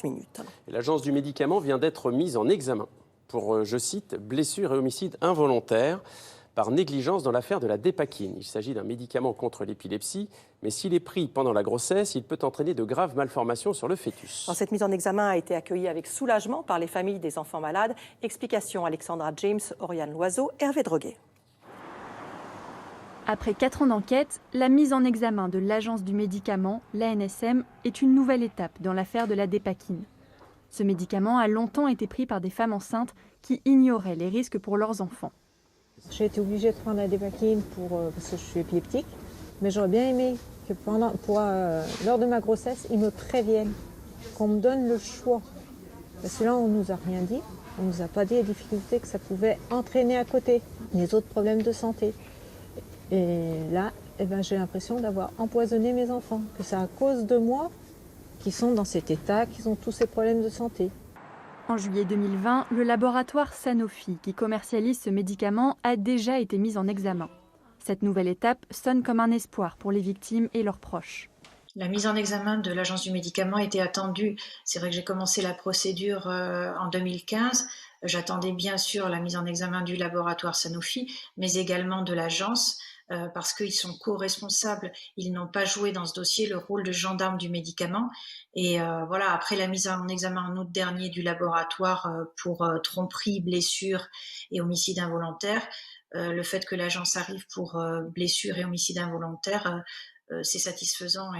minutes. L'Agence du médicament vient d'être mise en examen pour, je cite, blessure et homicide involontaire par négligence dans l'affaire de la Dépakine. Il s'agit d'un médicament contre l'épilepsie, mais s'il est pris pendant la grossesse, il peut entraîner de graves malformations sur le fœtus. Alors, cette mise en examen a été accueillie avec soulagement par les familles des enfants malades. Explication Alexandra James, Oriane Loiseau, Hervé Droguet. Après 4 ans d'enquête, la mise en examen de l'Agence du médicament, l'ANSM, est une nouvelle étape dans l'affaire de la Dépakine. Ce médicament a longtemps été pris par des femmes enceintes qui ignoraient les risques pour leurs enfants. J'ai été obligée de prendre la Dépakine parce que je suis épileptique, mais j'aurais bien aimé que lors de ma grossesse, ils me préviennent, qu'on me donne le choix. Parce que là, on ne nous a rien dit, on ne nous a pas dit les difficultés que ça pouvait entraîner à côté, les autres problèmes de santé. Et là, j'ai l'impression d'avoir empoisonné mes enfants, que c'est à cause de moi qu'ils sont dans cet état, qu'ils ont tous ces problèmes de santé. En juillet 2020, le laboratoire Sanofi, qui commercialise ce médicament, a déjà été mis en examen. Cette nouvelle étape sonne comme un espoir pour les victimes et leurs proches. La mise en examen de l'Agence du médicament était attendue. C'est vrai que j'ai commencé la procédure en 2015. J'attendais bien sûr la mise en examen du laboratoire Sanofi, mais également de l'agence, parce qu'ils sont co-responsables. Ils n'ont pas joué dans ce dossier le rôle de gendarme du médicament. Et voilà, après la mise en examen en août dernier du laboratoire pour tromperie, blessure et homicide involontaire, le fait que l'agence arrive pour blessure et homicide involontaire, c'est satisfaisant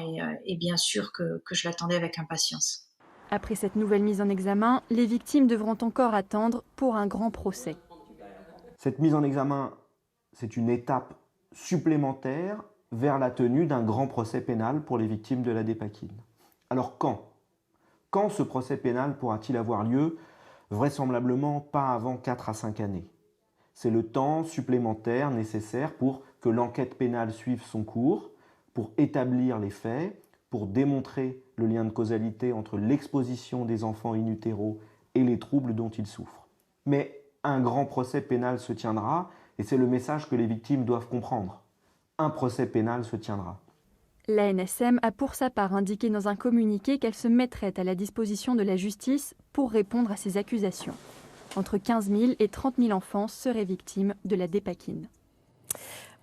et bien sûr que je l'attendais avec impatience. Après cette nouvelle mise en examen, les victimes devront encore attendre pour un grand procès. Cette mise en examen, c'est une étape supplémentaire vers la tenue d'un grand procès pénal pour les victimes de la Dépakine. Alors quand ce procès pénal pourra-t-il avoir lieu? Vraisemblablement pas avant 4 à 5 années. C'est le temps supplémentaire nécessaire pour que l'enquête pénale suive son cours, pour établir les faits, pour démontrer le lien de causalité entre l'exposition des enfants in utero et les troubles dont ils souffrent. Mais un grand procès pénal se tiendra, et c'est le message que les victimes doivent comprendre. Un procès pénal se tiendra. L'ANSM a pour sa part indiqué dans un communiqué qu'elle se mettrait à la disposition de la justice pour répondre à ces accusations. Entre 15 000 et 30 000 enfants seraient victimes de la Dépakine.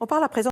On parle à présent